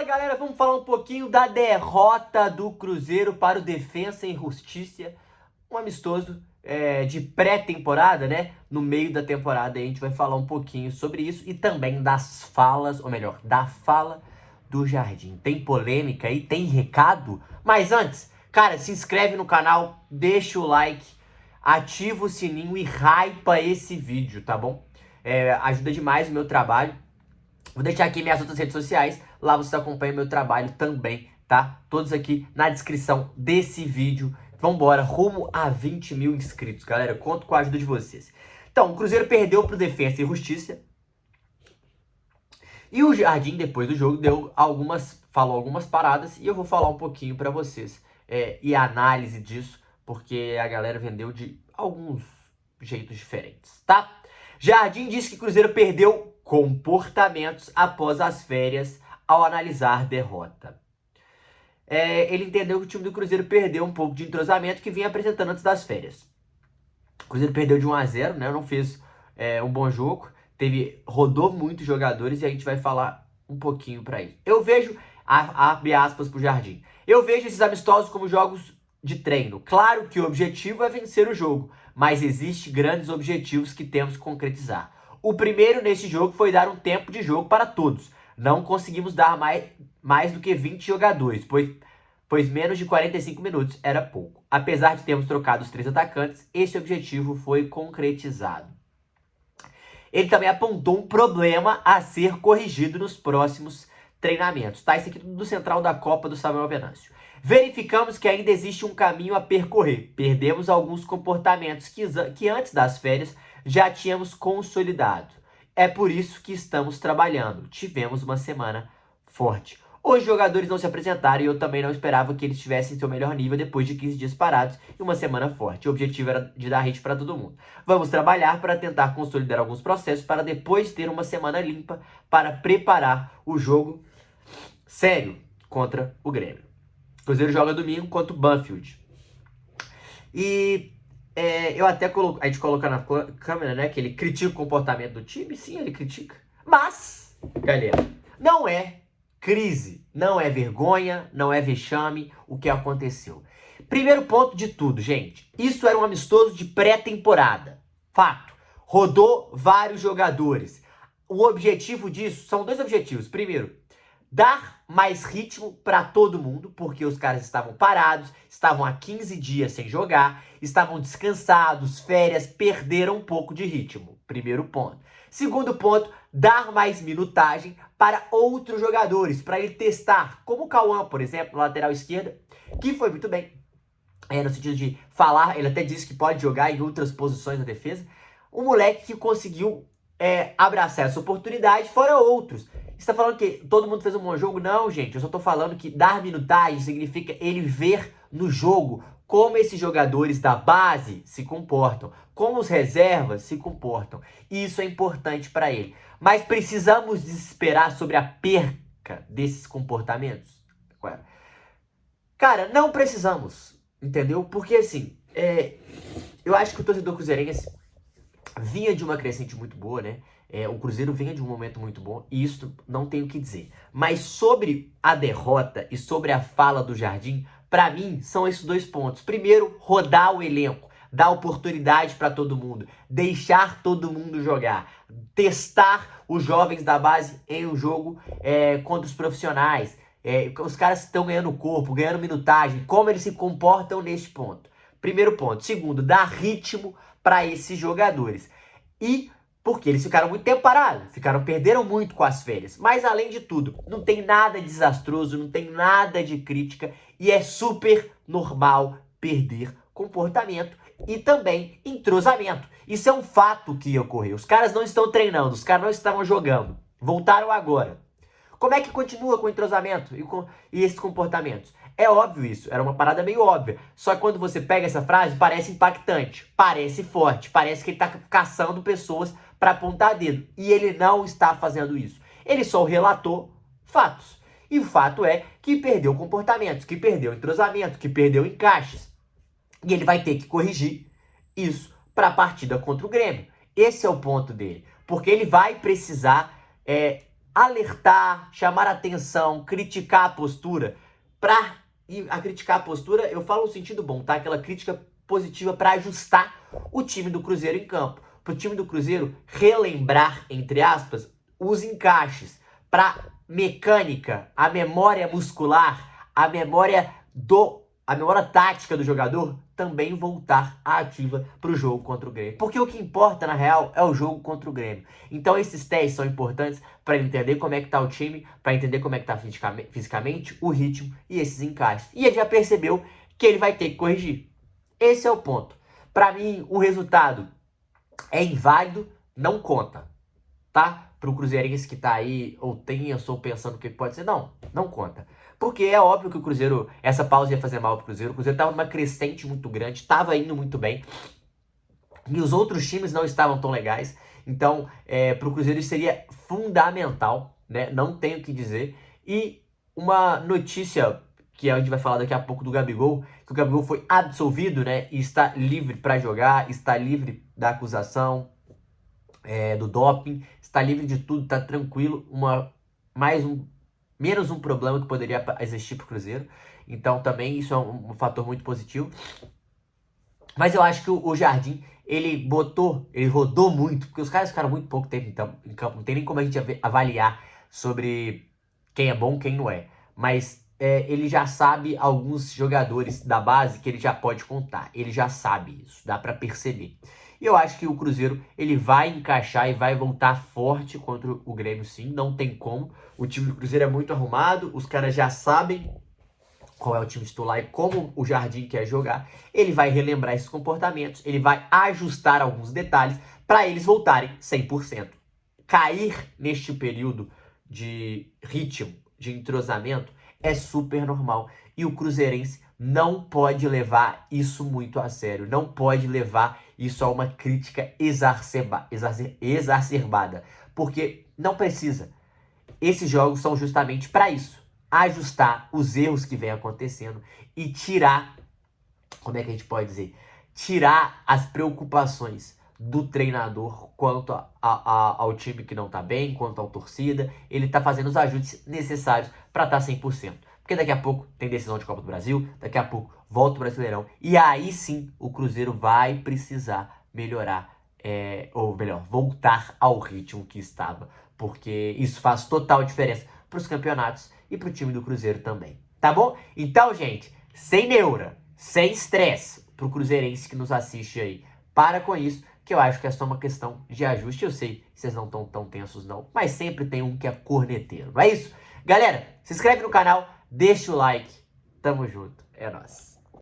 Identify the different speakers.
Speaker 1: galera, vamos falar um pouquinho da derrota do Cruzeiro para o Defensa e Justiça. Um amistoso de pré-temporada, né? No meio da temporada a gente vai falar um pouquinho sobre isso e também das falas, ou melhor, da fala do Jardim. Tem polêmica aí, tem recado, mas antes, cara, se inscreve no canal, deixa o like, ativa o sininho e hypa esse vídeo, tá bom? Ajuda demais o meu trabalho. Vou deixar aqui minhas outras redes sociais, lá você acompanha o meu trabalho também, tá? Todos aqui na descrição desse vídeo. Vambora, rumo a 20 mil inscritos, galera. Eu conto com a ajuda de vocês. Então, o Cruzeiro perdeu pro Defensa e Justiça. E o Jardim, depois do jogo, falou algumas paradas e eu vou falar um pouquinho pra vocês. E a análise disso, porque a galera vendeu de alguns jeitos diferentes, tá? Jardim disse que o Cruzeiro perdeu comportamentos após as férias ao analisar derrota. Ele entendeu que o time do Cruzeiro perdeu um pouco de entrosamento que vinha apresentando antes das férias. O Cruzeiro perdeu de 1 a 0, né? Não fez um bom jogo, rodou muitos jogadores e a gente vai falar um pouquinho para isso. Eu vejo, abre aspas pro Jardim, eu vejo esses amistosos como jogos de treino. Claro que o objetivo é vencer o jogo, mas existem grandes objetivos que temos que concretizar. O primeiro nesse jogo foi dar um tempo de jogo para todos. Não conseguimos dar mais do que 20 jogadores, pois menos de 45 minutos era pouco. Apesar de termos trocado os 3 atacantes, esse objetivo foi concretizado. Ele também apontou um problema a ser corrigido nos próximos treinamentos. Tá? Isso aqui tudo do Central da Copa do Samuel Venâncio. Verificamos que ainda existe um caminho a percorrer. Perdemos alguns comportamentos que antes das férias já tínhamos consolidado. É por isso que estamos trabalhando. Tivemos uma semana forte. Os jogadores não se apresentaram e eu também não esperava que eles estivessem em seu melhor nível depois de 15 dias parados e uma semana forte. O objetivo era de dar hit para todo mundo. Vamos trabalhar para tentar consolidar alguns processos para depois ter uma semana limpa para preparar o jogo sério contra o Grêmio. O Cruzeiro joga domingo contra o Banfield. E eu até a gente coloca na câmera, né, que ele critica o comportamento do time. Sim, ele critica. Mas, galera, não é crise, não é vergonha, não é vexame o que aconteceu. Primeiro ponto de tudo, gente. Isso era um amistoso de pré-temporada. Fato. Rodou vários jogadores. O objetivo disso, são 2 objetivos. Primeiro, dar mais ritmo para todo mundo, porque os caras estavam parados, estavam há 15 dias sem jogar, estavam descansados, férias, perderam um pouco de ritmo. Primeiro ponto. Segundo ponto, dar mais minutagem para outros jogadores, para ele testar, como o Cauã, por exemplo, na lateral esquerda, que foi muito bem, no sentido de falar, ele até disse que pode jogar em outras posições na defesa. Um moleque que conseguiu abraçar essa oportunidade, fora outros. Você tá falando que todo mundo fez um bom jogo? Não, gente. Eu só tô falando que dar minutagem significa ele ver no jogo como esses jogadores da base se comportam, como os reservas se comportam. E isso é importante para ele. Mas precisamos desesperar sobre a perca desses comportamentos? Cara, não precisamos, entendeu? Porque assim, eu acho que o torcedor cruzeirense vinha de uma crescente muito boa, né? O Cruzeiro vinha de um momento muito bom e isso não tenho o que dizer. Mas sobre a derrota e sobre a fala do Jardim, para mim são esses 2 pontos. Primeiro, rodar o elenco, dar oportunidade para todo mundo, deixar todo mundo jogar, testar os jovens da base em um jogo contra os profissionais. Os caras estão ganhando corpo, ganhando minutagem, como eles se comportam neste ponto. Primeiro ponto. Segundo, dar ritmo para esses jogadores. E porque eles ficaram muito tempo parados, perderam muito com as férias. Mas além de tudo, não tem nada desastroso, não tem nada de crítica e é super normal perder comportamento e também entrosamento. Isso é um fato que ocorreu. Os caras não estão treinando, os caras não estavam jogando, voltaram agora. Como é que continua com o entrosamento e esses comportamentos? É óbvio isso, era uma parada meio óbvia. Só que quando você pega essa frase, parece impactante, parece forte, parece que ele tá caçando pessoas para apontar dedo. E ele não está fazendo isso. Ele só relatou fatos. E o fato é que perdeu comportamentos, que perdeu entrosamento, que perdeu encaixes. E ele vai ter que corrigir isso para a partida contra o Grêmio. Esse é o ponto dele. Porque ele vai precisar alertar, chamar atenção, criticar a postura, e a criticar a postura, eu falo no sentido bom, tá? Aquela crítica positiva para ajustar o time do Cruzeiro em campo. Para o time do Cruzeiro relembrar, entre aspas, os encaixes, para mecânica, a memória muscular, a memória tática do jogador também voltar ativa para o jogo contra o Grêmio. Porque o que importa, na real, é o jogo contra o Grêmio. Então esses testes são importantes para ele entender como é que tá o time, para entender como é que tá fisicamente, o ritmo e esses encaixes. E ele já percebeu que ele vai ter que corrigir. Esse é o ponto. Para mim, o resultado é inválido, não conta, tá? Pro Cruzeirense que tá aí, ou tenso, ou pensando o que pode ser, não conta. Porque é óbvio que o Cruzeiro, essa pausa ia fazer mal pro Cruzeiro. O Cruzeiro tava numa crescente muito grande, tava indo muito bem. E os outros times não estavam tão legais. Então, pro Cruzeiro isso seria fundamental, né? Não tenho o que dizer. E uma notícia que a gente vai falar daqui a pouco do Gabigol, que o Gabigol foi absolvido, né? E está livre para jogar, está livre da acusação do doping, está livre de tudo, está tranquilo. Menos um problema que poderia existir para o Cruzeiro. Então também isso é um fator muito positivo. Mas eu acho que o Jardim, ele rodou muito, porque os caras ficaram muito pouco tempo em campo. Não tem nem como a gente avaliar sobre quem é bom, quem não é. Mas ele já sabe alguns jogadores da base que ele já pode contar. Ele já sabe isso, dá para perceber. E eu acho que o Cruzeiro, ele vai encaixar e vai voltar forte contra o Grêmio, sim. Não tem como. O time do Cruzeiro é muito arrumado. Os caras já sabem qual é o time titular e como o Jardim quer jogar. Ele vai relembrar esses comportamentos. Ele vai ajustar alguns detalhes para eles voltarem 100%. Cair neste período de ritmo, de entrosamento, é super normal. E o cruzeirense não pode levar isso muito a sério. Não pode levar isso a uma crítica exacerbada. Porque não precisa. Esses jogos são justamente para isso. Ajustar os erros que vem acontecendo e tirar, como é que a gente pode dizer? Tirar as preocupações do treinador quanto ao time que não tá bem, quanto à torcida. Ele tá fazendo os ajustes necessários para estar 100%. Porque daqui a pouco tem decisão de Copa do Brasil, daqui a pouco volta o Brasileirão. E aí sim o Cruzeiro vai precisar melhorar, ou melhor, voltar ao ritmo que estava. Porque isso faz total diferença para os campeonatos e para o time do Cruzeiro também. Tá bom? Então, gente, sem neura, sem estresse para o cruzeirense que nos assiste aí. Para com isso, que eu acho que é só uma questão de ajuste. Eu sei que vocês não estão tão tensos não, mas sempre tem um que é corneteiro. Não é isso? Galera, se inscreve no canal, deixa o like. Tamo junto. É nóis.